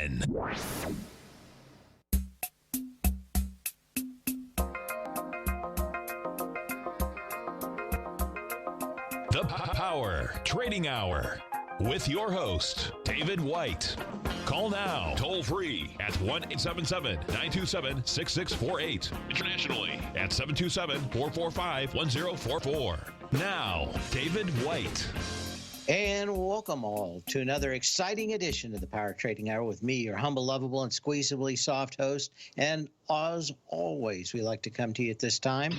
TFNN. The Power Trading Hour with your host, David White. Call now, toll free at 1-877-927-6648. Internationally at 727-445-1044. Now, David White. And welcome all to another exciting edition of the Power Trading Hour with me, your humble, lovable, and squeezably soft host. And as always, we like to come to you at this time.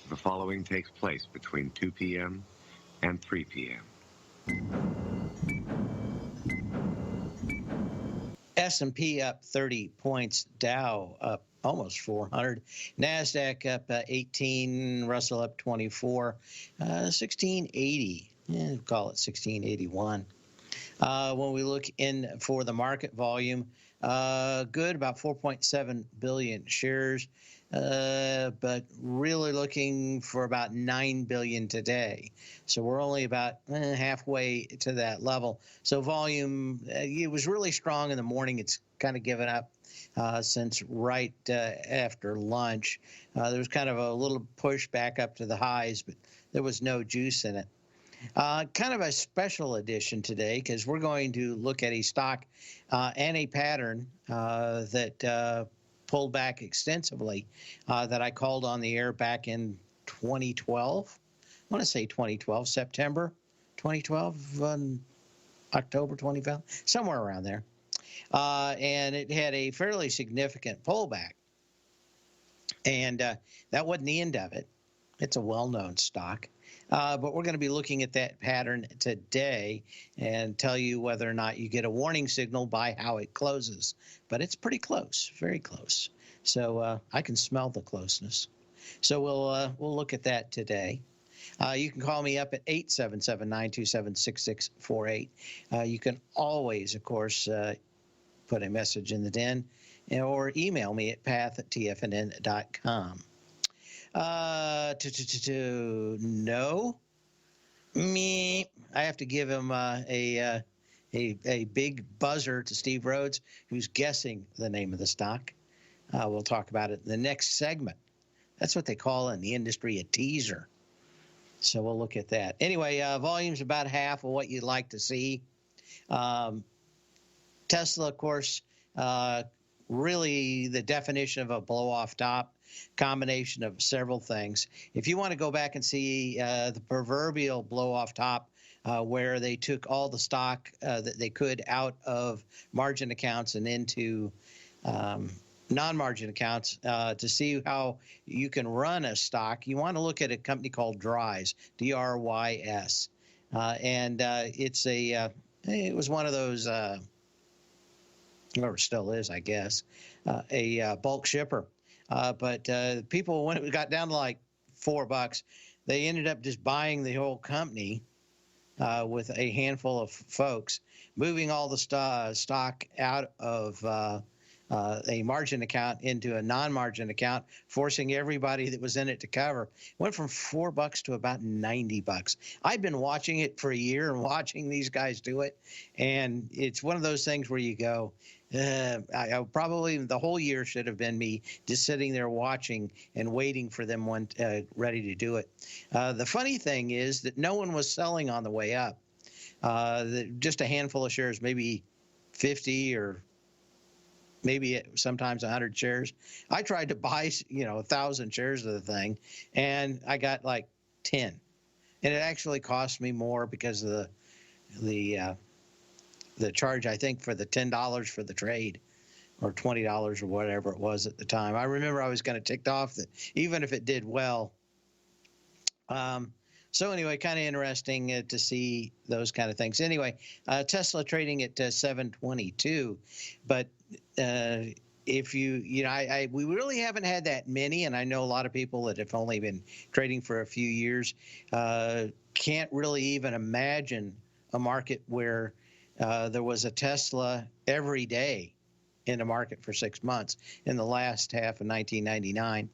The following takes place between 2 p.m. and 3 p.m. S&P up 30 points, Dow up almost 400, NASDAQ up 18, Russell up 24, 1680, call it 1681. When we look in for the market volume, good, about 4.7 billion shares, but really looking for about 9 billion today. So we're only about halfway to that level. So volume, it was really strong in the morning. It's kind of given up since right after lunch. There was kind of a little push back up to the highs, but there was no juice in it. Kind of a special edition today because we're going to look at a stock and a pattern that pulled back extensively that I called on the air back in 2012. I want to say 2012, September 2012, October 2012, somewhere around there. And it had a fairly significant pullback. And that wasn't the end of it. It's a well-known stock. But we're going to be looking at that pattern today and tell you whether or not you get a warning signal by how it closes. But it's pretty close, very close. So I can smell the closeness. So we'll look at that today. You can call me up at 877-927-6648. You can always, of course, put a message in the den or email me at path@tfnn.com. No. Me. I have to give him a big buzzer to Steve Rhodes, who's guessing the name of the stock. We'll talk about it in the next segment. That's what they call in the industry a teaser. So we'll look at that. Anyway, volume's about half of what you'd like to see. Tesla, of course, really the definition of a blow-off top, combination of several things. If you want to go back and see the proverbial blow-off top where they took all the stock that they could out of margin accounts and into non-margin accounts to see how you can run a stock, you want to look at a company called Drys, D-R-Y-S. And it was one of those, or still is, I guess, a bulk shipper. But people, when it got down to like $4, they ended up just buying the whole company with a handful of folks, moving all the stock out of a margin account into a non-margin account, forcing everybody that was in it to cover. It went from $4 to about $90. I've been watching it for a year and watching these guys do it, and it's one of those things where you go, I probably the whole year should have been me just sitting there watching and waiting for them ready to do it. The funny thing is that no one was selling on the way up. Just a handful of shares, maybe 50 or maybe sometimes 100 shares. I tried to buy, 1,000 shares of the thing, and I got like 10. And it actually cost me more because of the charge, I think, for the $10 for the trade, or $20 or whatever it was at the time. I remember I was kind of ticked off that even if it did well. So anyway, kind of interesting to see those kind of things. Anyway, Tesla trading at 722, but if we really haven't had that many, and I know a lot of people that have only been trading for a few years can't really even imagine a market where there was a Tesla every day in the market for 6 months in the last half of 1999.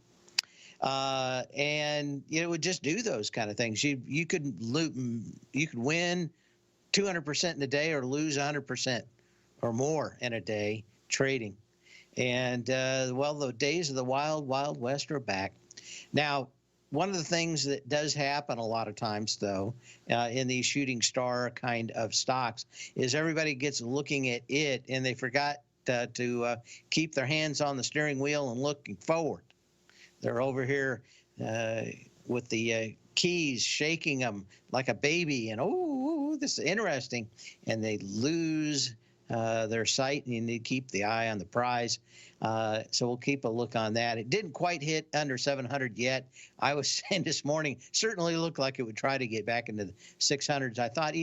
And it would just do those kind of things. You could win 200% in a day or lose 100% or more in a day trading. And, the days of the wild, wild west are back. Now, one of the things that does happen a lot of times, though, in these shooting star kind of stocks is everybody gets looking at it and they forgot to keep their hands on the steering wheel and looking forward. They're over here with the keys, shaking them like a baby, and oh, this is interesting, and they lose their sight, and you need to keep the eye on the prize. So we'll keep a look on that. It didn't quite hit under 700 yet. I was saying this morning, certainly looked like it would try to get back into the 600s. I thought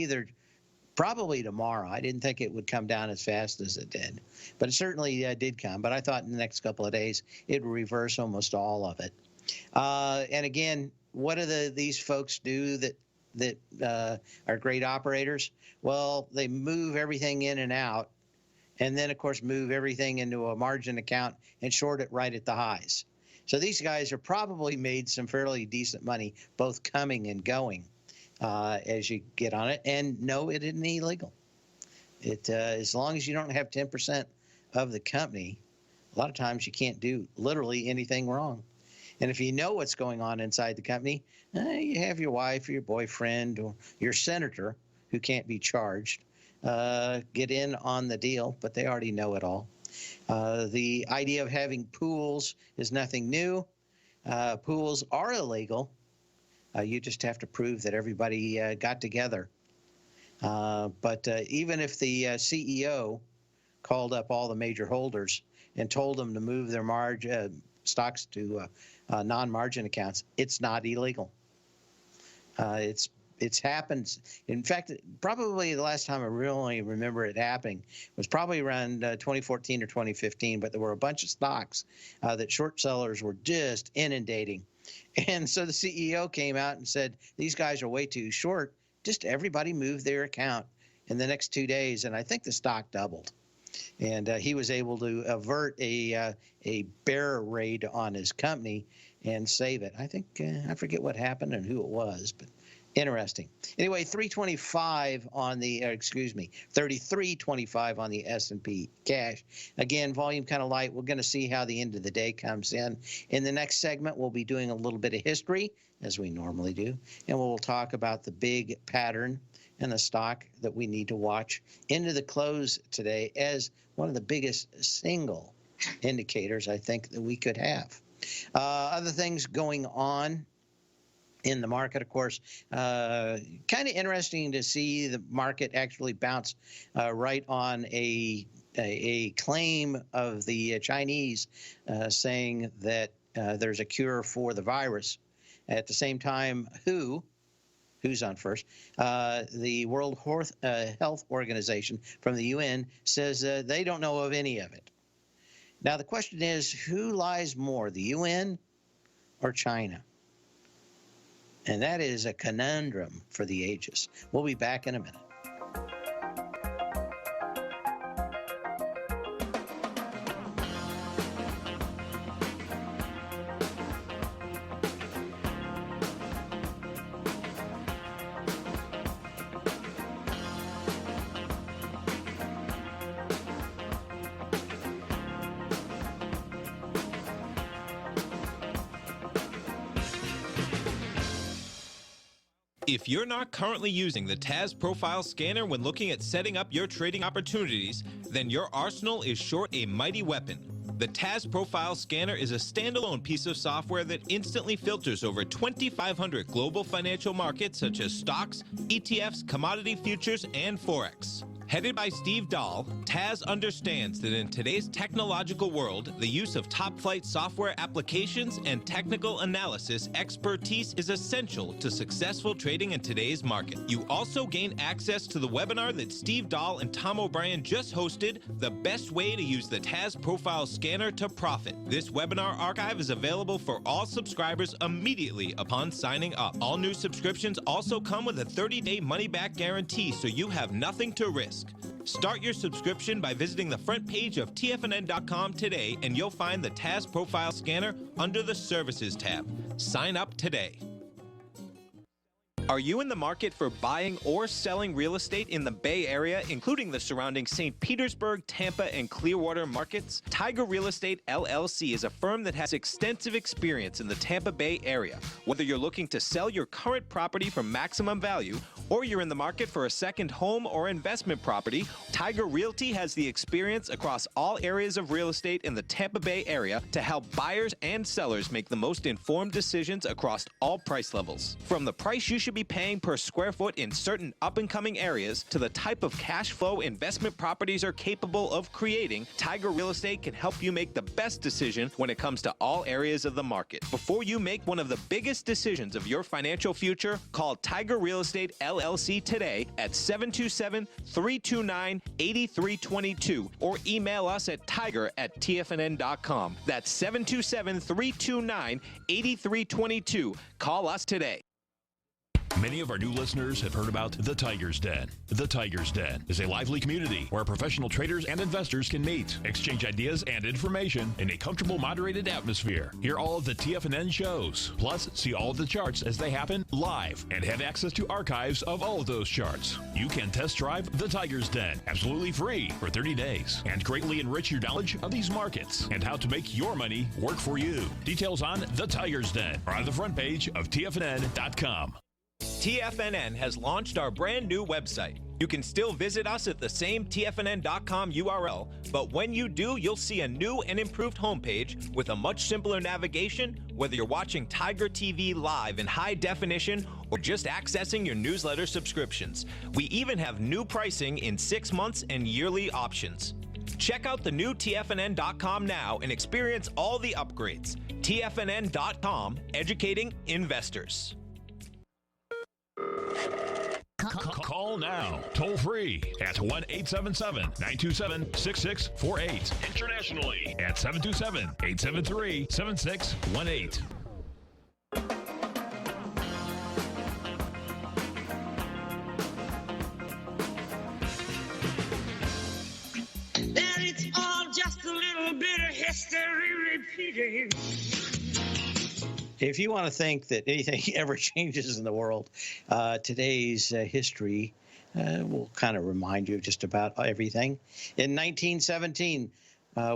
probably tomorrow. I didn't think it would come down as fast as it did, but it certainly did come. But I thought in the next couple of days it would reverse almost all of it. And again, what do these folks do that are great operators? Well, they move everything in and out, and then, of course, move everything into a margin account and short it right at the highs. So these guys are probably made some fairly decent money, both coming and going, as you get on it. And no, it isn't illegal. As long as you don't have 10% of the company, a lot of times you can't do literally anything wrong. And if you know what's going on inside the company, you have your wife or your boyfriend or your senator who can't be charged get in on the deal, but they already know it all. The idea of having pools is nothing new. Pools are illegal. You just have to prove that everybody got together. But even if the CEO called up all the major holders and told them to move their stocks to non-margin accounts, it's not illegal. It's happened. In fact, probably the last time I really remember it happening was probably around 2014 or 2015, but there were a bunch of stocks that short sellers were just inundating. And so the CEO came out and said, these guys are way too short. Just everybody moved their account in the next 2 days, and I think the stock doubled. And he was able to avert a bear raid on his company and save it. I think, I forget what happened and who it was, but interesting. Anyway, 33.25 on the S&P cash. Again, volume kind of light. We're going to see how the end of the day comes in. In the next segment, we'll be doing a little bit of history, as we normally do, and we'll talk about the big pattern and the stock that we need to watch into the close today as one of the biggest single indicators I think that we could have. Other things going on in the market, of course, kind of interesting to see the market actually bounce right on a claim of the Chinese saying that there's a cure for the virus. At the same time, who's on first? The World Health Organization from the UN says they don't know of any of it. Now, the question is, who lies more, the UN or China? And that is a conundrum for the ages. We'll be back in a minute. If you're not currently using the TAS Profile Scanner when looking at setting up your trading opportunities, then your arsenal is short a mighty weapon. The TAS Profile Scanner is a standalone piece of software that instantly filters over 2,500 global financial markets such as stocks, ETFs, commodity futures, and Forex. Headed by Steve Dahl, TAS understands that in today's technological world, the use of top-flight software applications and technical analysis expertise is essential to successful trading in today's market. You also gain access to the webinar that Steve Dahl and Tom O'Brien just hosted, The Best Way to Use the TAS Profile Scanner to Profit. This webinar archive is available for all subscribers immediately upon signing up. All new subscriptions also come with a 30-day money-back guarantee, so you have nothing to risk. Start your subscription by visiting the front page of TFNN.com today, and you'll find the TAS Profile Scanner under the Services tab. Sign up today. Are you in the market for buying or selling real estate in the Bay Area, including the surrounding St. Petersburg, Tampa, and Clearwater markets? Tiger Real Estate LLC is a firm that has extensive experience in the Tampa Bay area. Whether you're looking to sell your current property for maximum value, or you're in the market for a second home or investment property, Tiger Realty has the experience across all areas of real estate in the Tampa Bay area to help buyers and sellers make the most informed decisions across all price levels. From the price you should be paying per square foot in certain up-and-coming areas to the type of cash flow investment properties are capable of creating, Tiger Real Estate can help you make the best decision when it comes to all areas of the market. Before you make one of the biggest decisions of your financial future, call Tiger Real Estate LLC today at 727-329-8322 or email us at tiger@tfnn.com. That's 727-329-8322. Call us today. Many of our new listeners have heard about The Tiger's Den. The Tiger's Den is a lively community where professional traders and investors can meet, exchange ideas and information in a comfortable, moderated atmosphere. Hear all of the TFNN shows, plus see all of the charts as they happen live and have access to archives of all of those charts. You can test drive The Tiger's Den absolutely free for 30 days and greatly enrich your knowledge of these markets and how to make your money work for you. Details on The Tiger's Den are on the front page of TFNN.com. TFNN has launched our brand new website. You can still visit us at the same TFNN.com URL, but when you do, you'll see a new and improved homepage with a much simpler navigation, whether you're watching Tiger TV live in high definition or just accessing your newsletter subscriptions. We even have new pricing in 6 months and yearly options. Check out the new TFNN.com now and experience all the upgrades. TFNN.com, educating investors. Call now, toll free at 1-877-927-6648. Internationally at 727-873-7618. That it's all just a little bit of history repeating. If you want to think that anything ever changes in the world, today's history will kind of remind you of just about everything. In 1917,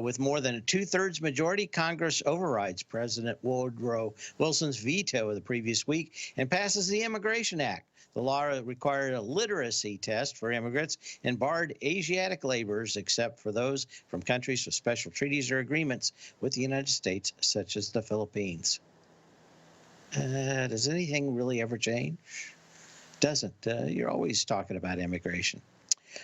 with more than a two-thirds majority, Congress overrides President Woodrow Wilson's veto of the previous week and passes the Immigration Act. The law required a literacy test for immigrants and barred Asiatic laborers except for those from countries with special treaties or agreements with the United States, such as the Philippines. Does anything really ever change? Doesn't. You're always talking about immigration.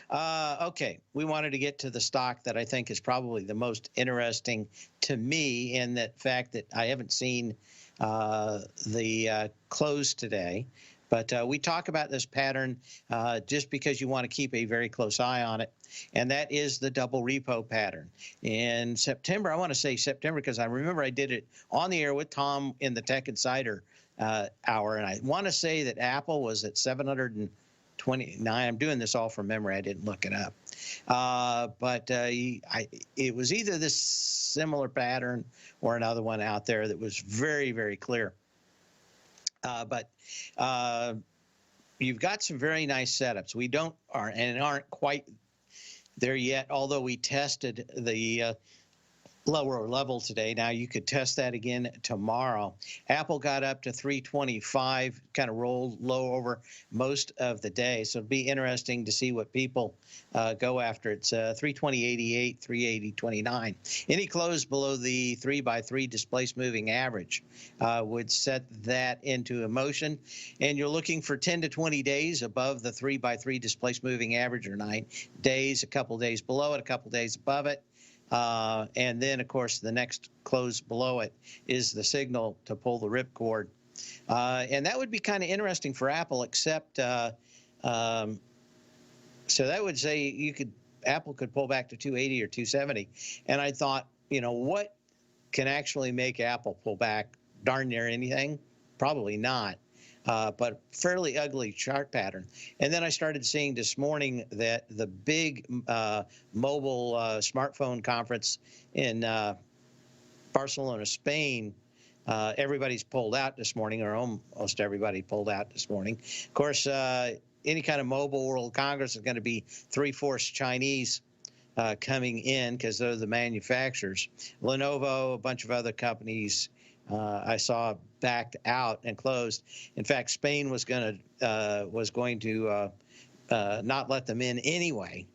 Okay, we wanted to get to the stock that I think is probably the most interesting to me in that fact that I haven't seen the close today. But we talk about this pattern just because you want to keep a very close eye on it, and that is the double repo pattern. In September, I want to say September because I remember I did it on the air with Tom in the Tech Insider hour, and I want to say that Apple was at 729. I'm doing this all from memory. I didn't look it up. But it was either this similar pattern or another one out there that was very, very clear. But you've got some very nice setups. We aren't quite there yet, although we tested the lower level today. Now you could test that again tomorrow. Apple got up to 325, kind of rolled low over most of the day. So it'll be interesting to see what people go after. It's 320.88, 380.29. Any close below the 3x3 displaced moving average would set that into motion. And you're looking for 10 to 20 days above the 3x3 displaced moving average, or 9 days, a couple days below it, a couple days above it. And then, of course, the next close below it is the signal to pull the ripcord. And that would be kind of interesting for Apple, except so that would say Apple could pull back to 280 or 270. And I thought, what can actually make Apple pull back? Darn near anything? Probably not. But fairly ugly chart pattern. And then I started seeing this morning that the big mobile smartphone conference in Barcelona, Spain, Everybody's pulled out this morning, or almost everybody pulled out this morning. Of course, any kind of Mobile World Congress is going to be 3/4 Chinese coming in because they're the manufacturers. Lenovo, a bunch of other companies I saw backed out and closed. In fact, Spain was going to not let them in anyway.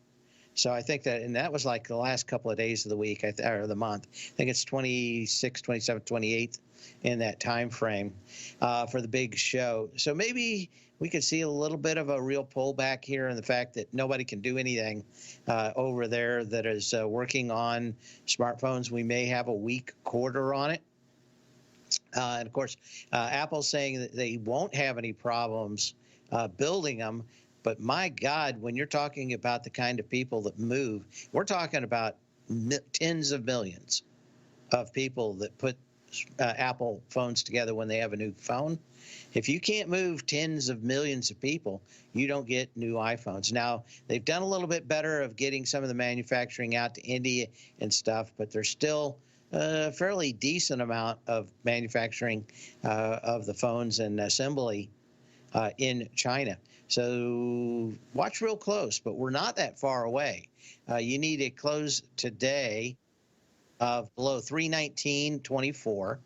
So I think that, and that was like the last couple of days of the week or the month. I think it's 26th, 27th, 28th in that time frame for the big show. So maybe we could see a little bit of a real pullback here in the fact that nobody can do anything over there that is working on smartphones. We may have a weak quarter on it. And of course, Apple's saying that they won't have any problems building them. But my God, when you're talking about the kind of people that move, we're talking about tens of millions of people that put Apple phones together when they have a new phone. If you can't move tens of millions of people, you don't get new iPhones. Now, they've done a little bit better of getting some of the manufacturing out to India and stuff, but there's still a fairly decent amount of manufacturing of the phones and assembly in China. So watch real close, but we're not that far away. You need a close today of below 319.24.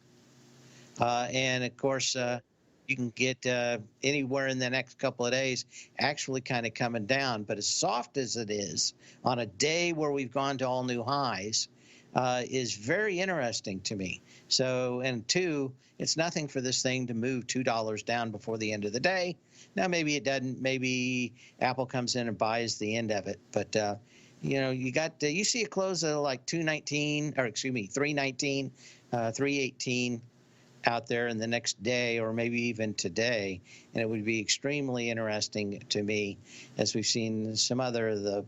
And of course, you can get anywhere in the next couple of days actually kind of coming down. But as soft as it is on a day where we've gone to all new highs is very interesting to me. So, and two, it's nothing for this thing to move $2 down before the end of the day. Now, maybe it doesn't. Maybe Apple comes in and buys the end of it. But, you know, you see a close of like 319, 318 out there in the next day or maybe even today. And it would be extremely interesting to me as we've seen some other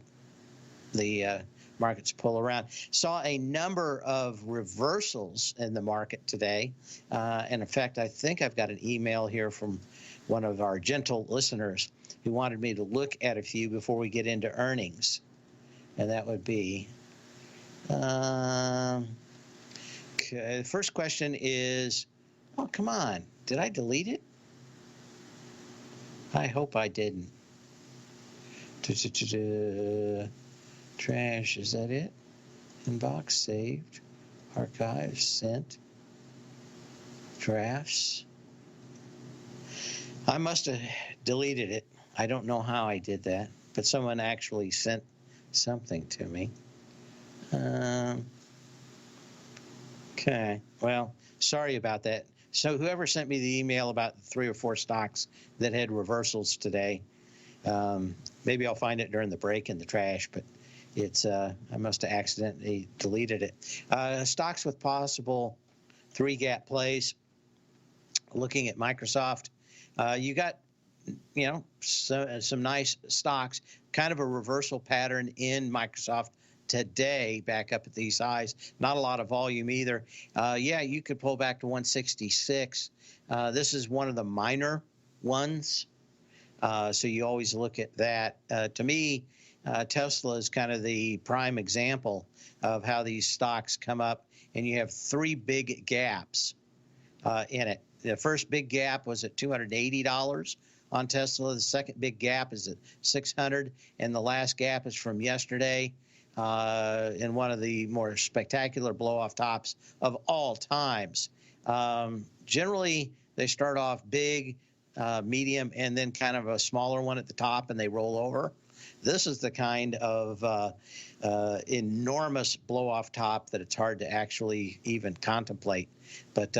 the markets pull around. Saw a number of reversals in the market today. And in fact, I think I've got an email here from one of our gentle listeners who wanted me to look at a few before we get into earnings. And that would be, okay, the first question is, oh, come on, did I delete it? I hope I didn't. Trash, is that it? Inbox, saved, archives, sent, drafts. I must have deleted it. I don't know how I did that, but someone actually sent something to me. Okay, well, sorry about that. So whoever sent me the email about 3 or 4 stocks that had reversals today, maybe I'll find it during the break in the trash, but it's I must have accidentally deleted it. Stocks with possible 3-gap plays. Looking at Microsoft, you got, you know, some nice stocks, kind of a reversal pattern in Microsoft today, back up at these highs. Not a lot of volume either. Yeah, you could pull back to 166. This is one of the minor ones. So you always look at that. To me, Tesla is kind of the prime example of how these stocks come up, and you have 3 big gaps in it. The first big gap was at $280 on Tesla. The second big gap is at $600, and the last gap is from yesterday in one of the more spectacular blow-off tops of all times. Generally, they start off big, medium, and then kind of a smaller one at the top, and they roll over. This is the kind of enormous blow-off top that it's hard to actually even contemplate. But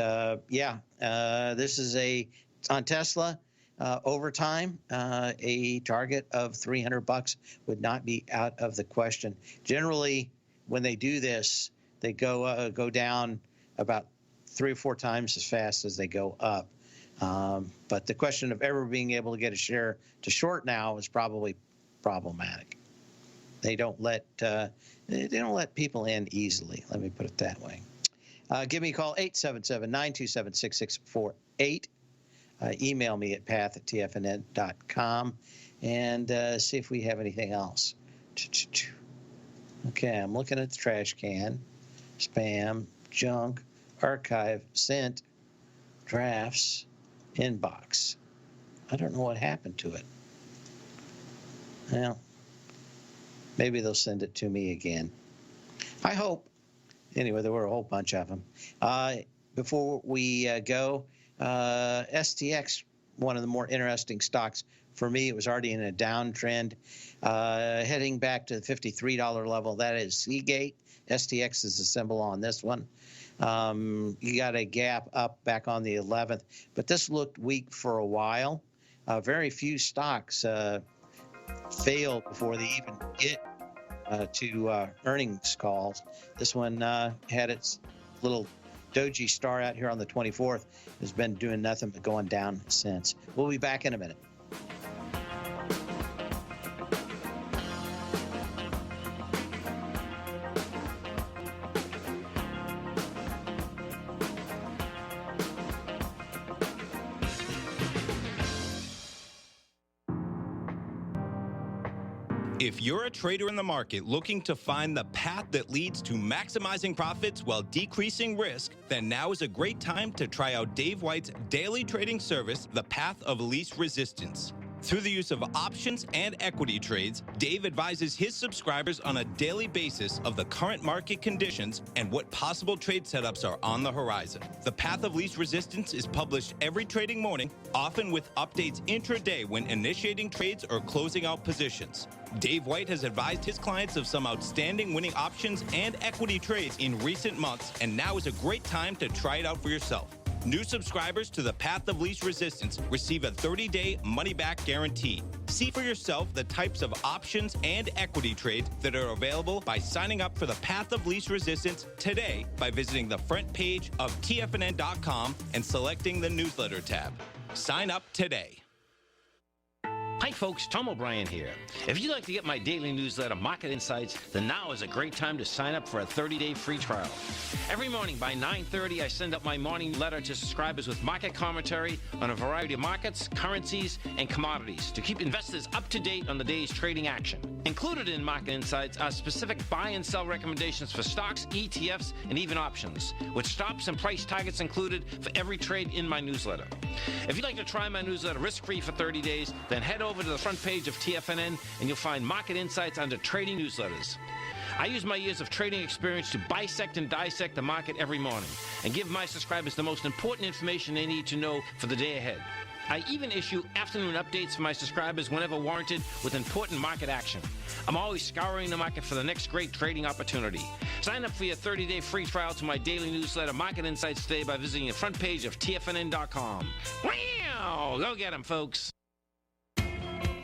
yeah, this is on Tesla. Over time, a target of $300 would not be out of the question. Generally, when they do this, they go down about 3 or 4 times as fast as they go up. But the question of ever being able to get a share to short now is probably problematic. They don't let people in easily. Let me put it that way. Give me a call, 877-927-6648. Email me at path@tfnn.com and see if we have anything else. Okay, I'm looking at the trash can. Spam, junk, archive, sent. drafts inbox. I don't know what happened to it. Well, maybe they'll send it to me again. I hope. Anyway, there were a whole bunch of them. Before we go, STX, one of the more interesting stocks for me. It was already in a downtrend, heading back to the $53 level. That is Seagate. STX is the symbol on this one. You got a gap up back on the 11th, but this looked weak for a while. Very few stocks failed before they even get to earnings calls. This one had its little doji star out here on the 24th. Has been doing nothing but going down since. We'll be back in a minute. If you're a trader in the market looking to find the path that leads to maximizing profits while decreasing risk, then now is a great time to try out Dave White's daily trading service, The Path of Least Resistance. Through the use of options and equity trades, Dave advises his subscribers on a daily basis of the current market conditions and what possible trade setups are on the horizon. The Path of Least Resistance is published every trading morning, often with updates intraday when initiating trades or closing out positions. Dave White has advised his clients of some outstanding winning options and equity trades in recent months, and now is a great time to try it out for yourself. New subscribers to the Path of Least Resistance receive a 30-day money-back guarantee. See for yourself the types of options and equity trades that are available by signing up for the Path of Least Resistance today by visiting the front page of TFNN.com and selecting the newsletter tab. Sign up today. Hi folks, Tom O'Brien here. If you'd like to get my daily newsletter, Market Insights, then now is a great time to sign up for a 30-day free trial. Every morning by 9:30, I send out my morning letter to subscribers with market commentary on a variety of markets, currencies, and commodities to keep investors up to date on the day's trading action. Included in Market Insights are specific buy and sell recommendations for stocks, ETFs, and even options, with stops and price targets included for every trade in my newsletter. If you'd like to try my newsletter risk-free for 30 days, then head over to the front page of TFNN and you'll find Market Insights under Trading Newsletters. I use my years of trading experience to bisect and dissect the market every morning and give my subscribers the most important information they need to know for the day ahead. I even issue afternoon updates for my subscribers whenever warranted with important market action. I'm always scouring the market for the next great trading opportunity. Sign up for your 30-day free trial to my daily newsletter, Market Insights, today by visiting the front page of TFNN.com. Wow! Go get them, folks.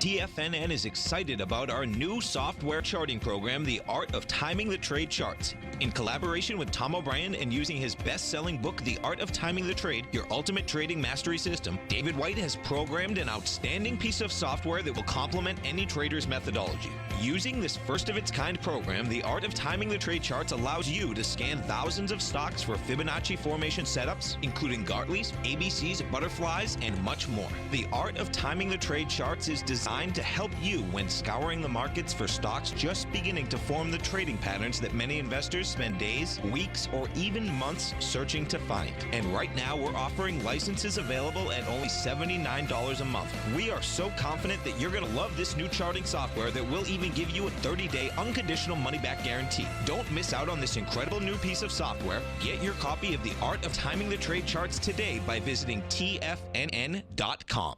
TFNN is excited about our new software charting program, The Art of Timing the Trade Charts. In collaboration with Tom O'Brien and using his best-selling book, The Art of Timing the Trade, Your Ultimate Trading Mastery System, David White has programmed an outstanding piece of software that will complement any trader's methodology. Using this first-of-its-kind program, The Art of Timing the Trade Charts allows you to scan thousands of stocks for Fibonacci formation setups, including Gartley's, ABC's, butterflies, and much more. The Art of Timing the Trade Charts is designed to help you when scouring the markets for stocks just beginning to form the trading patterns that many investors spend days, weeks, or even months searching to find. And right now, we're offering licenses available at only $79 a month. We are so confident that you're going to love this new charting software that will even give you a 30-day unconditional money-back guarantee. Don't miss out on this incredible new piece of software. Get your copy of The Art of Timing the Trade Charts today by visiting TFNN.com.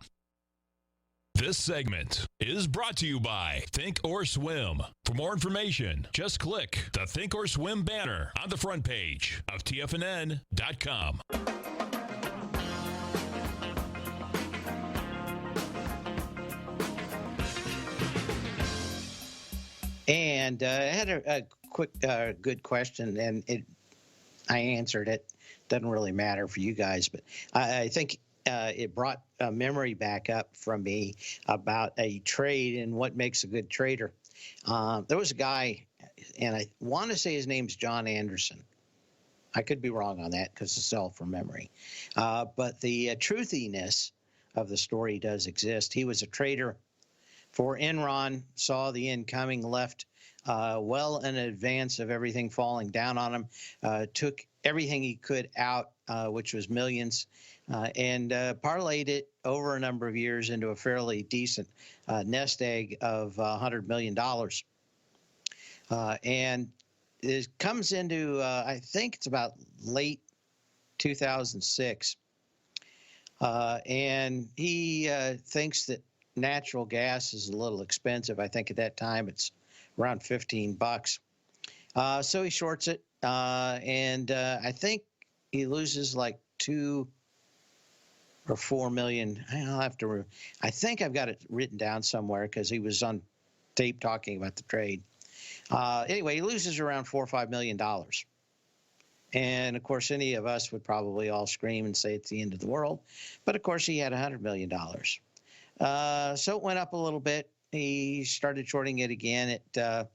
This segment is brought to you by Think or Swim. For more information, just click the Think or Swim banner on the front page of TFNN.com. And I had a quick, good question, and I answered it. Doesn't really matter for you guys, but I think it brought a memory back up from me about a trade and what makes a good trader. There was a guy, and I want to say his name's John Anderson. I could be wrong on that because it's all from memory. But the truthiness of the story does exist. He was a trader for Enron, saw the end coming, left well in advance of everything falling down on him, took everything he could out which was millions, and parlayed it over a number of years into a fairly decent nest egg of $100 million. And it comes into, I think it's about late 2006. And he thinks that natural gas is a little expensive. I think at that time it's around $15. So he shorts it, and I think he loses like 2 or 4 million. I'll have to. I think I've got it written down somewhere because he was on tape talking about the trade. Anyway, he loses around $4 or $5 million. And of course, any of us would probably all scream and say it's the end of the world. But of course, he had $100 million. So it went up a little bit. He started shorting it again at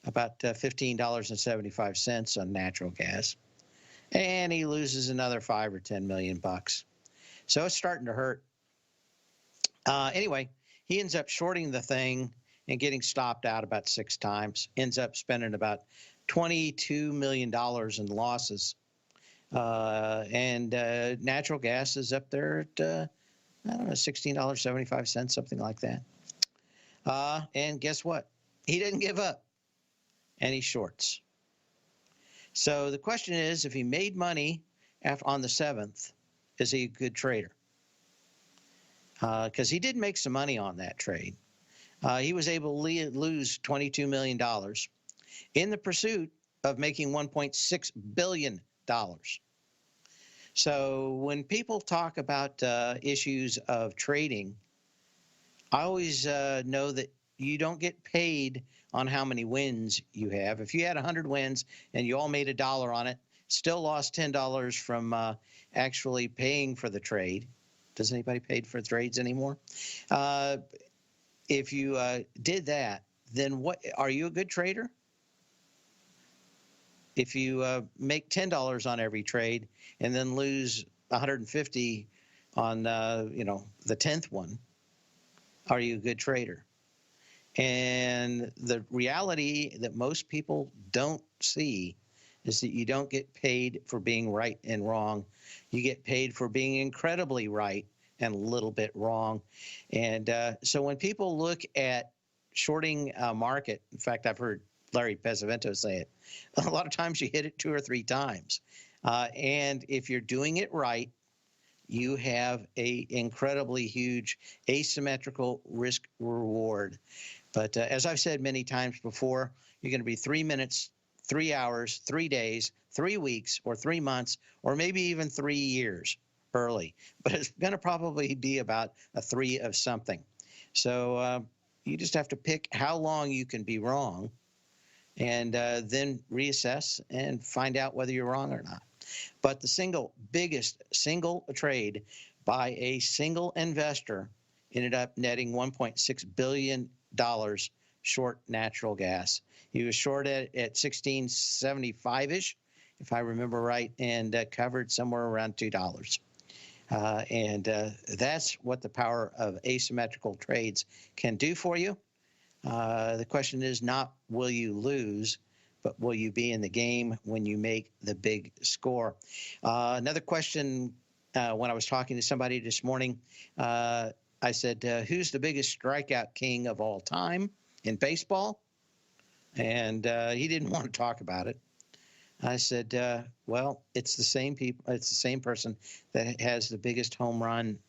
about $15.75 on natural gas. And he loses another 5 or 10 million bucks. So it's starting to hurt. Anyway, he ends up shorting the thing and getting stopped out about 6 times. Ends up spending about $22 million in losses. And natural gas is up there at, I don't know, $16.75, something like that. And guess what? He didn't give up, and he shorts. So the question is, if he made money on the 7th, is he a good trader? Because he did make some money on that trade. He was able to lose $22 million in the pursuit of making $1.6 billion. So when people talk about issues of trading, I always know that you don't get paid on how many wins you have. If you had 100 wins and you all made $1 on it, still lost $10 from actually paying for the trade. Does anybody pay for trades anymore? If you did that, then what are you a good trader? If you make $10 on every trade and then lose 150 on the 10th one, are you a good trader? And the reality that most people don't see is that you don't get paid for being right and wrong. You get paid for being incredibly right and a little bit wrong. And so when people look at shorting a market, in fact, I've heard Larry Pesavento say it, a lot of times you hit it 2 or 3 times. And if you're doing it right, you have a incredibly huge asymmetrical risk reward. But as I've said many times before, you're going to be 3 minutes, 3 hours, 3 days, 3 weeks, or 3 months, or maybe even 3 years early. But it's going to probably be about a 3 of something. So you just have to pick how long you can be wrong and then reassess and find out whether you're wrong or not. But the biggest single trade by a single investor ended up netting $1.6 billion short natural gas. He was short at 16.75-ish, if I remember right, and covered somewhere around $2. And that's what the power of asymmetrical trades can do for you. The question is not will you lose, but will you be in the game when you make the big score? Another question, when I was talking to somebody this morning, I said, who's the biggest strikeout king of all time in baseball? And he didn't want to talk about it. I said, well, it's the same people. It's the same person that has the biggest home run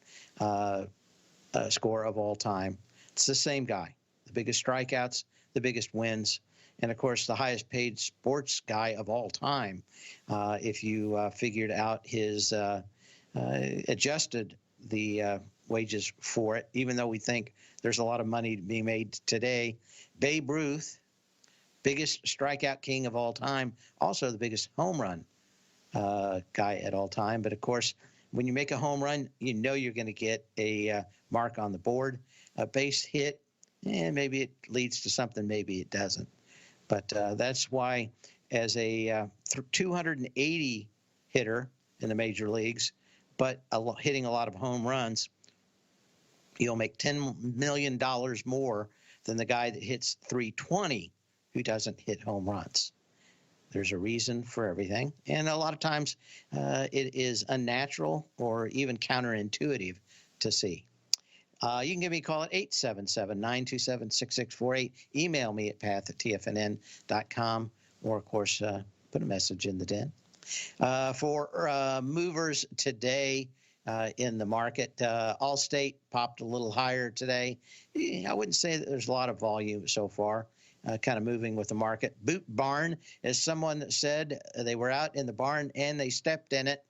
score of all time. It's the same guy. The biggest strikeouts, the biggest wins, and of course the highest paid sports guy of all time. If you figured out his adjusted the wages for it, even though we think there's a lot of money to be made today. Babe Ruth, biggest strikeout king of all time, also the biggest home run guy at all time. But of course, when you make a home run, you know you're going to get a mark on the board. A base hit, maybe it leads to something, maybe it doesn't. But that's why as a 280 hitter in the major leagues, but hitting a lot of home runs, you'll make $10 million more than the guy that hits 320 who doesn't hit home runs. There's a reason for everything. And a lot of times it is unnatural or even counterintuitive to see. You can give me a call at 877-927-6648. Email me at path@tfnn.com, or, of course, put a message in the den. For movers today in the market, Allstate popped a little higher today. I wouldn't say that there's a lot of volume so far. Kind of moving with the market. Boot Barn, as someone said, they were out in the barn and they stepped in it.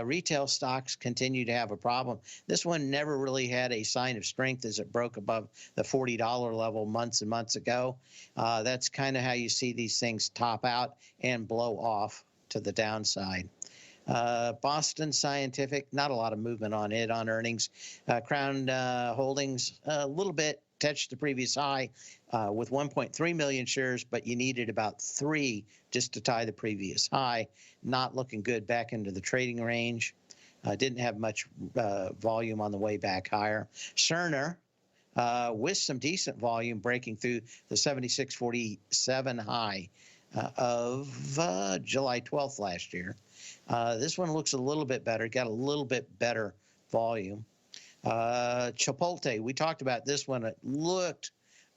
Retail stocks continue to have a problem. This one never really had a sign of strength as it broke above the $40 level months and months ago. That's kind of how you see these things top out and blow off to the downside. Boston Scientific, not a lot of movement on it on earnings. Crown Holdings, a little bit touched the previous high with 1.3 million shares, but you needed about 3 just to tie the previous high. Not looking good back into the trading range. Didn't have much volume on the way back higher. Cerner, with some decent volume, breaking through the 76.47 high of July 12th last year. This one looks a little bit better, got a little bit better volume. Chipotle, we talked about this one. It looked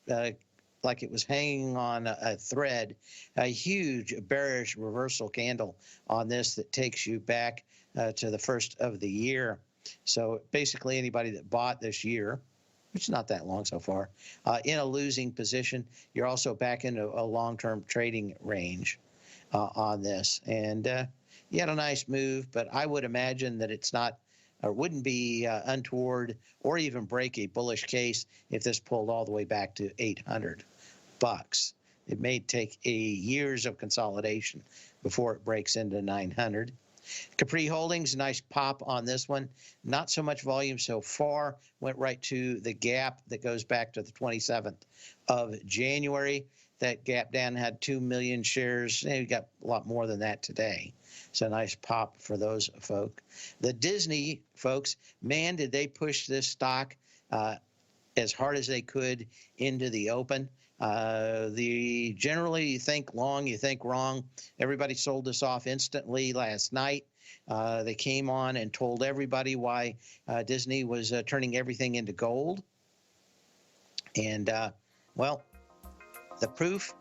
like it was hanging on a thread. A huge bearish reversal candle on this that takes you back to the first of the year. So basically anybody that bought this year, which is not that long so far, in a losing position, you're also back into a long-term trading range on this. And you had a nice move, but I would imagine that it's not or wouldn't be untoward or even break a bullish case if this pulled all the way back to $800. It may take years of consolidation before it breaks into 900. Capri Holdings, nice pop on this one. Not so much volume so far. Went right to the gap that goes back to the 27th of January. That gap down had 2 million shares. We got a lot more than that today. So nice pop for those folk. The Disney folks, man, did they push this stock as hard as they could into the open. Generally, you think long, you think wrong. Everybody sold this off instantly last night. They came on and told everybody why Disney was turning everything into gold. And, well, the proof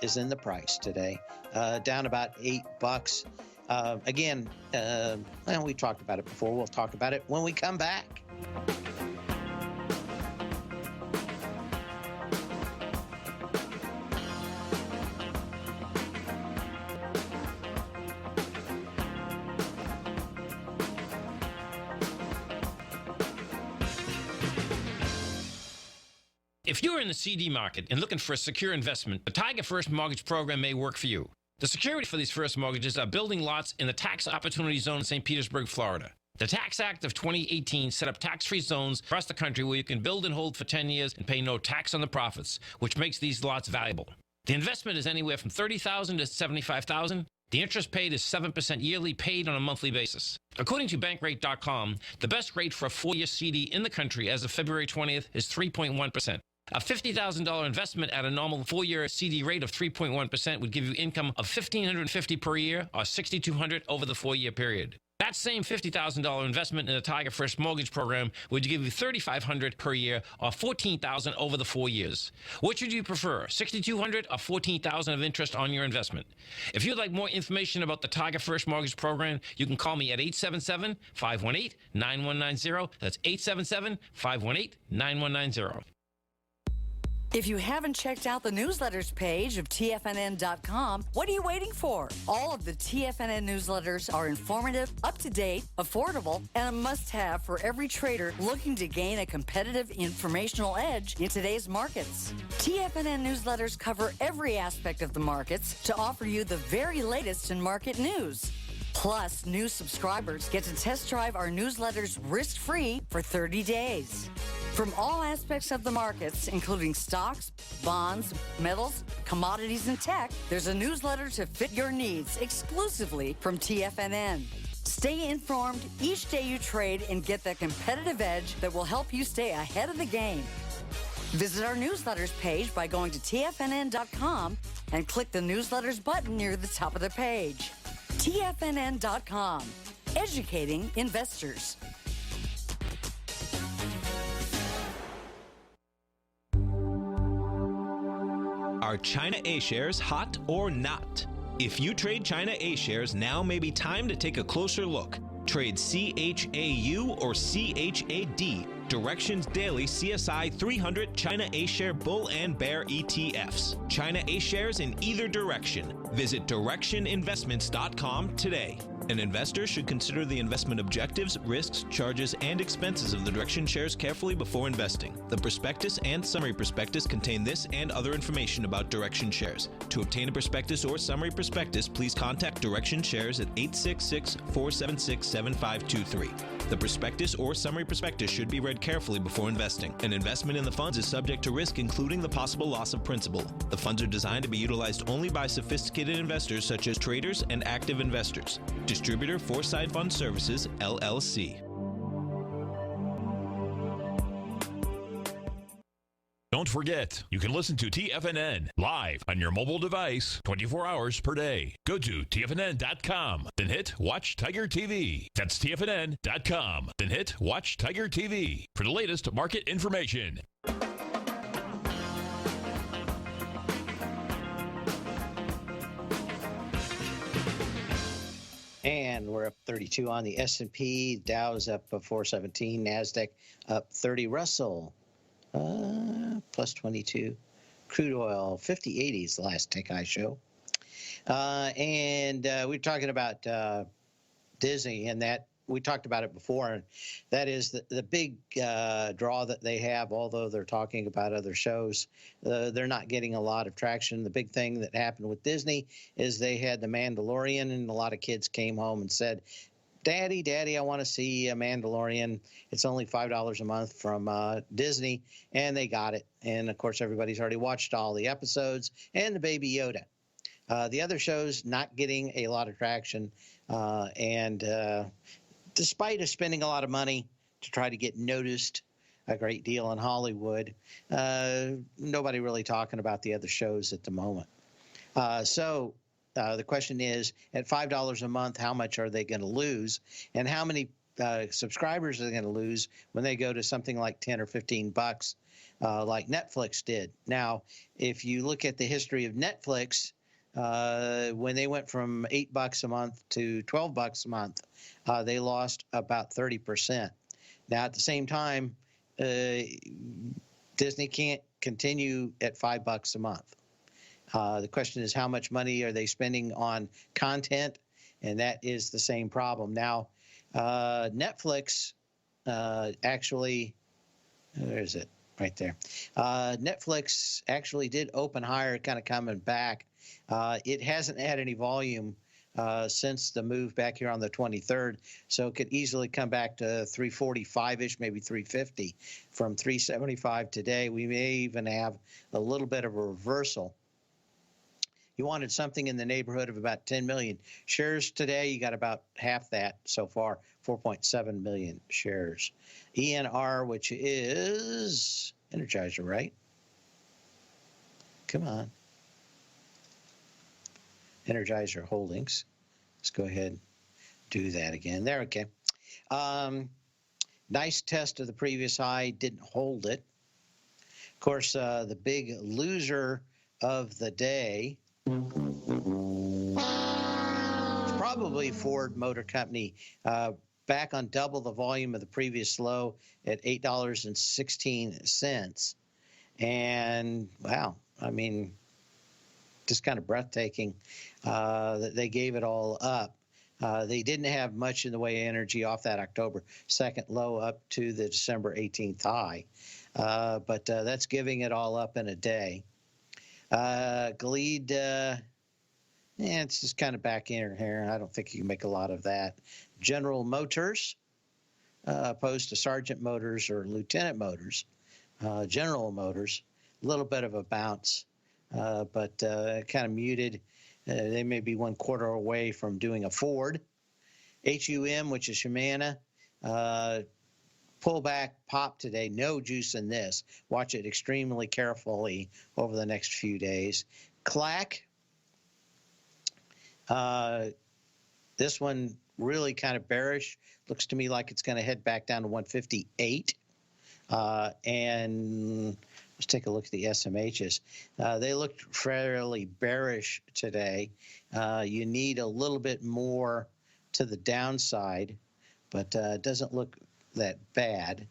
is in the price today, down about $8. Again, well, we talked about it before. We'll talk about it when we come back. If you're in the CD market and looking for a secure investment, the Tiger First Mortgage Program may work for you. The security for these first mortgages are building lots in the Tax Opportunity Zone in St. Petersburg, Florida. The Tax Act of 2018 set up tax-free zones across the country where you can build and hold for 10 years and pay no tax on the profits, which makes these lots valuable. The investment is anywhere from $30,000 to $75,000. The interest paid is 7% yearly, paid on a monthly basis. According to Bankrate.com, the best rate for a 4-year CD in the country as of February 20th is 3.1%. A $50,000 investment at a normal 4-year CD rate of 3.1% would give you income of $1,550 per year or $6,200 over the 4-year period. That same $50,000 investment in the Tiger First Mortgage Program would give you $3,500 per year or $14,000 over the 4 years. Which would you prefer, $6,200 or $14,000 of interest on your investment? If you'd like more information about the Tiger First Mortgage Program, you can call me at 877-518-9190. That's 877-518-9190. If you haven't checked out the newsletters page of TFNN.com, what are you waiting for? All of the TFNN newsletters are informative, up-to-date, affordable, and a must-have for every trader looking to gain a competitive informational edge in today's markets. TFNN newsletters cover every aspect of the markets to offer you the very latest in market news. Plus, new subscribers get to test drive our newsletters risk-free for 30 days. From all aspects of the markets, including stocks, bonds, metals, commodities, and tech, there's a newsletter to fit your needs exclusively from TFNN. Stay informed each day you trade and get that competitive edge that will help you stay ahead of the game. Visit our newsletters page by going to TFNN.com and click the newsletters button near the top of the page. TFNN.com, educating investors. Are China A shares hot or not? If you trade China A shares, now may be time to take a closer look. Trade CHAU or CHAD, Directions Daily CSI 300 China A Share Bull and Bear ETFs. China A shares in either direction. Visit directioninvestments.com today. An investor should consider the investment objectives, risks, charges, and expenses of the Direction shares carefully before investing. The prospectus and summary prospectus contain this and other information about Direction shares. To obtain a prospectus or summary prospectus, please contact Direction shares at 866-476-7523. The prospectus or summary prospectus should be read carefully before investing. An investment in the funds is subject to risk, including the possible loss of principal. The funds are designed to be utilized only by sophisticated investors such as traders and active investors. Distributor Foreside Fund Services, LLC. Don't forget, you can listen to TFNN live on your mobile device 24 hours per day. Go to TFNN.com, then hit Watch Tiger TV. That's TFNN.com, then hit Watch Tiger TV for the latest market information. And we're up 32 on the S&P. Dow's up 417. NASDAQ up 30. Russell plus 22. Crude oil 50.80 is the last tech I show. And we're talking about Disney, and that we talked about it before, and that is the big draw that they have. Although they're talking about other shows, they're not getting a lot of traction. The big thing that happened with Disney is they had The Mandalorian, and a lot of kids came home and said, Daddy, I want to see a Mandalorian. It's only $5 a month from Disney, and they got it. And, of course, everybody's already watched all the episodes and the Baby Yoda. The other shows not getting a lot of traction, and despite us spending a lot of money to try to get noticed a great deal in Hollywood, nobody really talking about the other shows at the moment. So the question is, at $5 a month, how much are they going to lose? And how many subscribers are they going to lose when they go to something like 10 or 15 bucks like Netflix did? Now, if you look at the history of Netflix, when they went from $8 a month to $12 a month, they lost about 30%. Now, at the same time, Disney can't continue at $5 a month. The question is, how much money are they spending on content? And that is the same problem. Now, Netflix actually, where is it? Right there. Netflix actually did open higher, kind of coming back. It hasn't had any volume since the move back here on the 23rd, so it could easily come back to 345-ish, maybe 350 from 375 today. We may even have a little bit of a reversal. You wanted something in the neighborhood of about 10 million shares today. You got about half that so far, 4.7 million shares. ENR, which is Energizer, right? Come on. Energizer Holdings. Let's go ahead and do that again. There, okay. Nice test of the previous high, didn't hold it. Of course, the big loser of the day is probably Ford Motor Company, back on double the volume of the previous low at $8.16. And, wow, I mean, just kind of breathtaking that they gave it all up. They didn't have much in the way of energy off that October 2nd low up to the December 18th high. But that's giving it all up in a day. Glede, it's just kind of back in here. I don't think you can make a lot of that. General Motors, opposed to Sergeant Motors or Lieutenant Motors. General Motors, a little bit of a bounce, but kind of muted. They may be 1 quarter away from doing a Ford. HUM, which is Humana, pullback pop today. No juice in this. Watch it extremely carefully over the next few days. CLAC, this one really kind of bearish. Looks to me like it's going to head back down to 158. And let's take a look at the SMHs. They looked fairly bearish today. You need a little bit more to the downside, but it doesn't look that bad.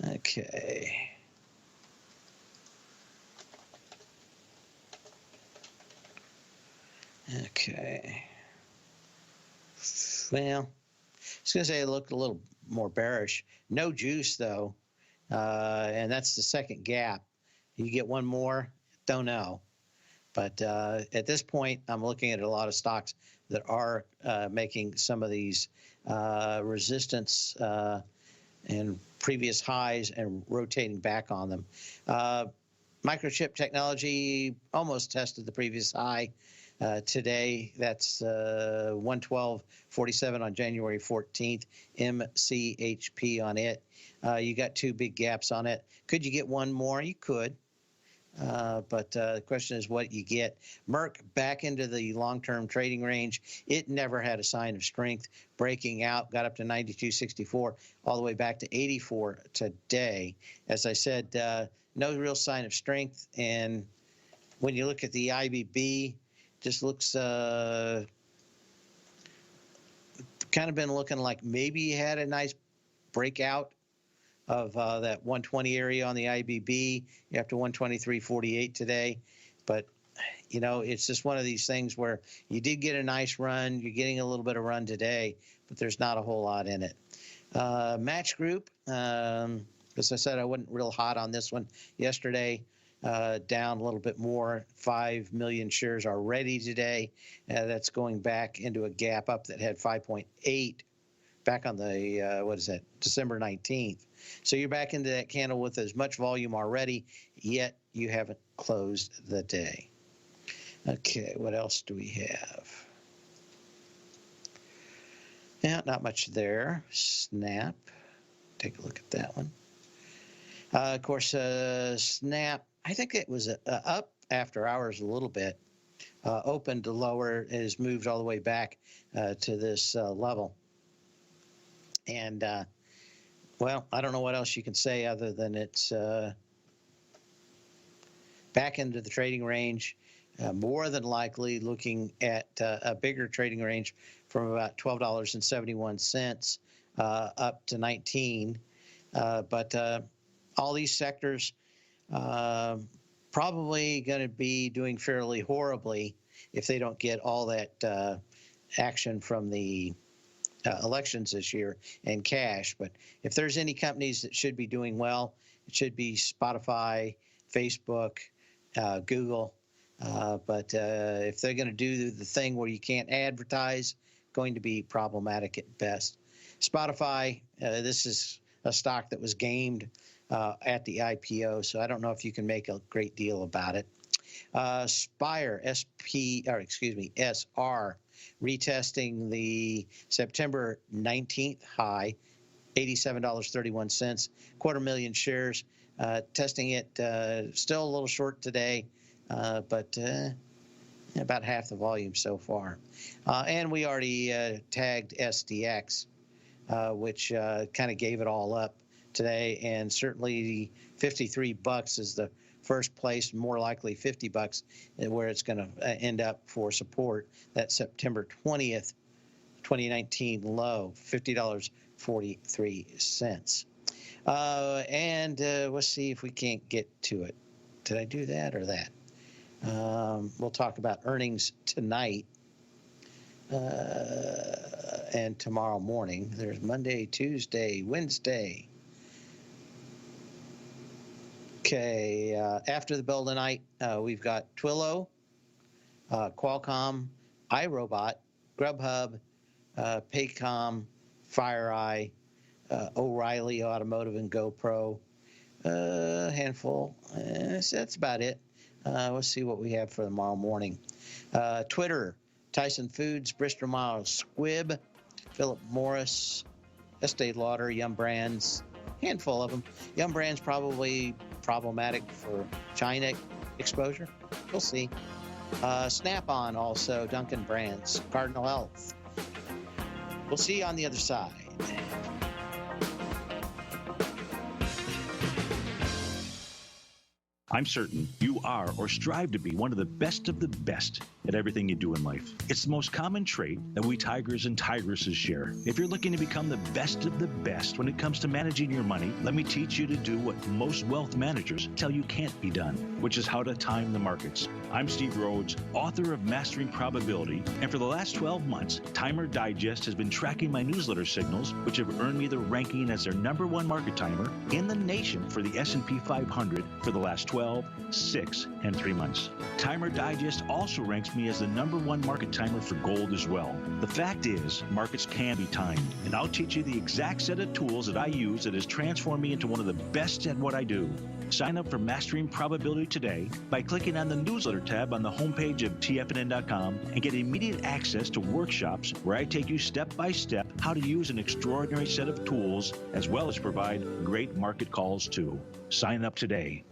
Okay. Okay. Well, I was going to say it looked a little more bearish. No juice, though, and that's the second gap. You get one more? Don't know. But at this point, I'm looking at a lot of stocks that are making some of these resistance and previous highs and rotating back on them. Microchip technology almost tested the previous high today. That's 112.47 on January 14th, MCHP on it. You got two big gaps on it. Could you get one more? You could. But the question is what you get. Merck back into the long-term trading range. It never had a sign of strength. Breaking out, got up to 92.64, all the way back to 84 today. As I said, no real sign of strength. And when you look at the IBB, just looks kind of been looking like maybe you had a nice breakout of that 120 area on the IBB. You're up to 123.48 today. But, you know, it's just one of these things where you did get a nice run. You're getting a little bit of run today, but there's not a whole lot in it. Match Group, as I said, I wasn't real hot on this one yesterday. Down a little bit more, 5 million shares already today. That's going back into a gap up that had 5.8 back on the, December 19th. So you're back into that candle with as much volume already, yet you haven't closed the day. Okay, what else do we have? Yeah, not much there. Snap, take a look at that one. Of course, Snap, I think it was up after hours a little bit, opened to lower, it has moved all the way back to this level. And, well, I don't know what else you can say other than it's back into the trading range, more than likely looking at a bigger trading range from about $12.71 up to 19. But all these sectors probably going to be doing fairly horribly if they don't get all that action from the elections this year and cash. But if there's any companies that should be doing well, it should be Spotify, Facebook, Google. But if they're going to do the thing where you can't advertise, going to be problematic at best. Spotify, this is a stock that was gamed at the IPO, so I don't know if you can make a great deal about it. Spire, SR, retesting the September 19th high, $87.31, 250,000 shares, testing it still a little short today, but about half the volume so far. And we already tagged SDX, which kind of gave it all up today, and certainly $53 is the first place, more likely $50 where it's going to end up for support. That September 20th, 2019 low, $50.43. And let's see if we can't get to it. Did I do that or that? We'll talk about earnings tonight and tomorrow morning. There's Monday, Tuesday, Wednesday. Okay, after the bell tonight, we've got Twilio, Qualcomm, iRobot, Grubhub, Paycom, FireEye, O'Reilly Automotive, and GoPro. Handful. So that's about it. Let's see what we have for tomorrow morning. Twitter, Tyson Foods, Bristol Myers Squibb, Philip Morris, Estee Lauder, Yum Brands, handful of them. Yum Brands probably problematic for China exposure. We'll see. Snap-on also, Dunkin' Brands, Cardinal Health. We'll see you on the other side. I'm certain you are or strive to be one of the best at everything you do in life. It's the most common trait that we tigers and tigresses share. If you're looking to become the best of the best when it comes to managing your money, let me teach you to do what most wealth managers tell you can't be done, which is how to time the markets. I'm Steve Rhodes, author of Mastering Probability, and for the last 12 months, Timer Digest has been tracking my newsletter signals, which have earned me the ranking as their #1 market timer in the nation for the S&P 500 for the last 12, 6, and 3 months. Timer Digest also ranks me as the #1 market timer for gold as well. The fact is, markets can be timed, and I'll teach you the exact set of tools that I use that has transformed me into one of the best at what I do. Sign up for Mastering Probability today by clicking on the newsletter tab on the homepage of TFNN.com and get immediate access to workshops where I take you step by step how to use an extraordinary set of tools as well as provide great market calls too. Sign up today.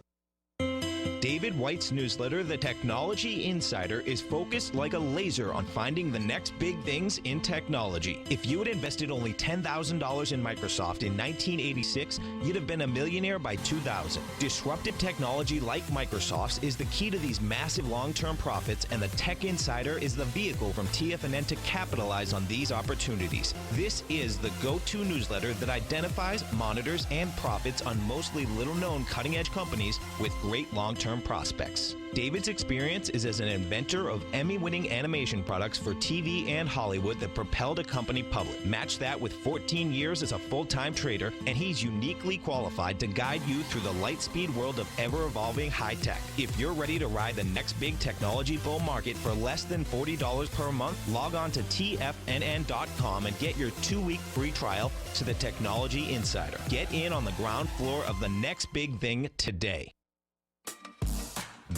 David White's newsletter, The Technology Insider, is focused like a laser on finding the next big things in technology. If you had invested only $10,000 in Microsoft in 1986, you'd have been a millionaire by 2000. Disruptive technology like Microsoft's is the key to these massive long-term profits, and the Tech Insider is the vehicle from TFNN to capitalize on these opportunities. This is the go-to newsletter that identifies, monitors, and profits on mostly little-known cutting-edge companies with great long-term prospects. David's experience is as an inventor of Emmy-winning animation products for TV and Hollywood that propelled a company public. Match that with 14 years as a full-time trader, and he's uniquely qualified to guide you through the light-speed world of ever-evolving high-tech. If you're ready to ride the next big technology bull market for less than $40 per month, log on to TFNN.com and get your 2-week free trial to the Technology Insider. Get in on the ground floor of the next big thing today.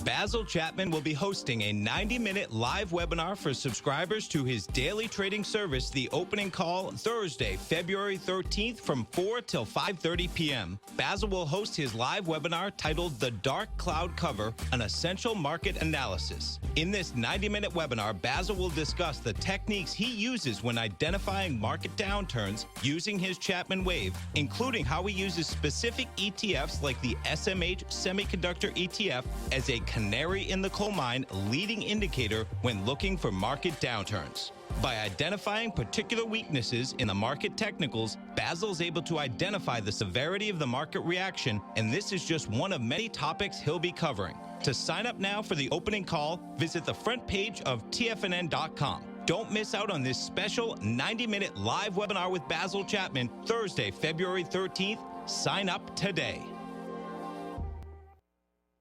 Basil Chapman will be hosting a 90-minute live webinar for subscribers to his daily trading service, The Opening Call, Thursday, February 13th from 4 till 5:30 p.m. Basil will host his live webinar titled The Dark Cloud Cover, an Essential Market Analysis. In this 90-minute webinar, Basil will discuss the techniques he uses when identifying market downturns using his Chapman wave, including how he uses specific ETFs like the SMH Semiconductor ETF as a canary in the coal mine leading indicator when looking for market downturns. By identifying particular weaknesses in the market technicals, Basil's able to identify the severity of the market reaction, and this is just one of many topics he'll be covering. To sign up now for the opening call, visit the front page of TFNN.com. Don't miss out on this special 90-minute live webinar with Basil Chapman, Thursday, February 13th. Sign up today.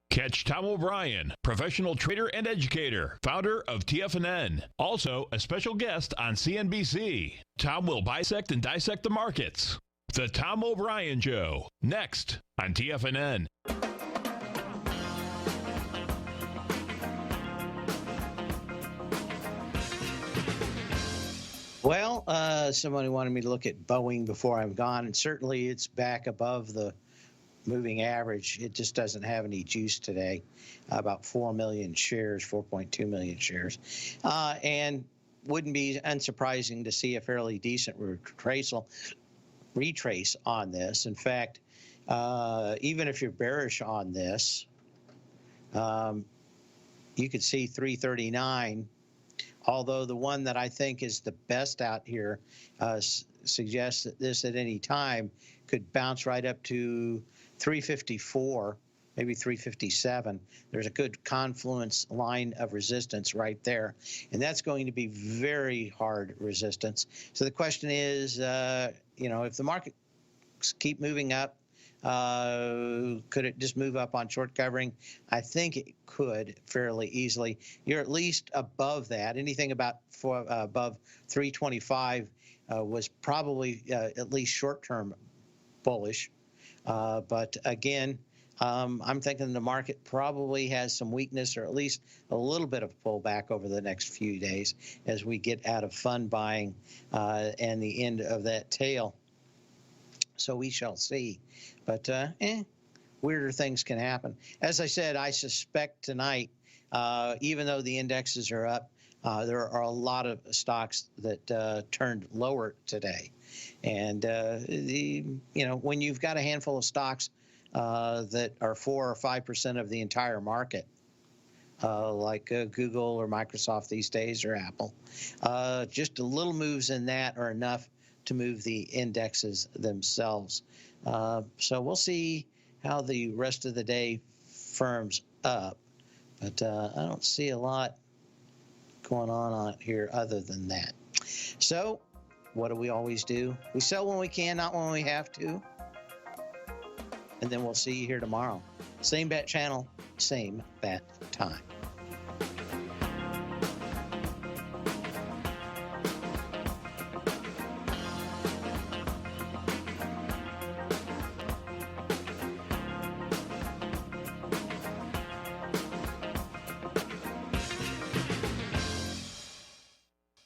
Catch Tom O'Brien, professional trader and educator, founder of TFNN. Also, a special guest on CNBC. Tom will bisect and dissect the markets. The Tom O'Brien Show, next on TFNN. Well, somebody wanted me to look at Boeing before I'm gone, and certainly it's back above the moving average. It just doesn't have any juice today, about 4 million shares, 4.2 million shares, and wouldn't be unsurprising to see a fairly decent retrace on this. In fact, even if you're bearish on this, you could see 339, although the one that I think is the best out here suggests that this at any time could bounce right up to 354, maybe 357. There's a good confluence line of resistance right there, and that's going to be very hard resistance. So the question is, if the markets keep moving up, could it just move up on short covering? I think it could fairly easily. You're at least above that. Anything above 325 was probably at least short-term bullish. But again, I'm thinking the market probably has some weakness, or at least a little bit of pullback over the next few days as we get out of fund buying and the end of that tail. So we shall see. But weirder things can happen. As I said, I suspect tonight, even though the indexes are up, there are a lot of stocks that turned lower today. And when you've got a handful of stocks that are 4 or 5% of the entire market, like Google or Microsoft these days, or Apple, just a little moves in that are enough to move the indexes themselves. So we'll see how the rest of the day firms up. But I don't see a lot going on here other than that. So what do we always do? We sell when we can, not when we have to. And then we'll see you here tomorrow. Same bat channel, same bat time.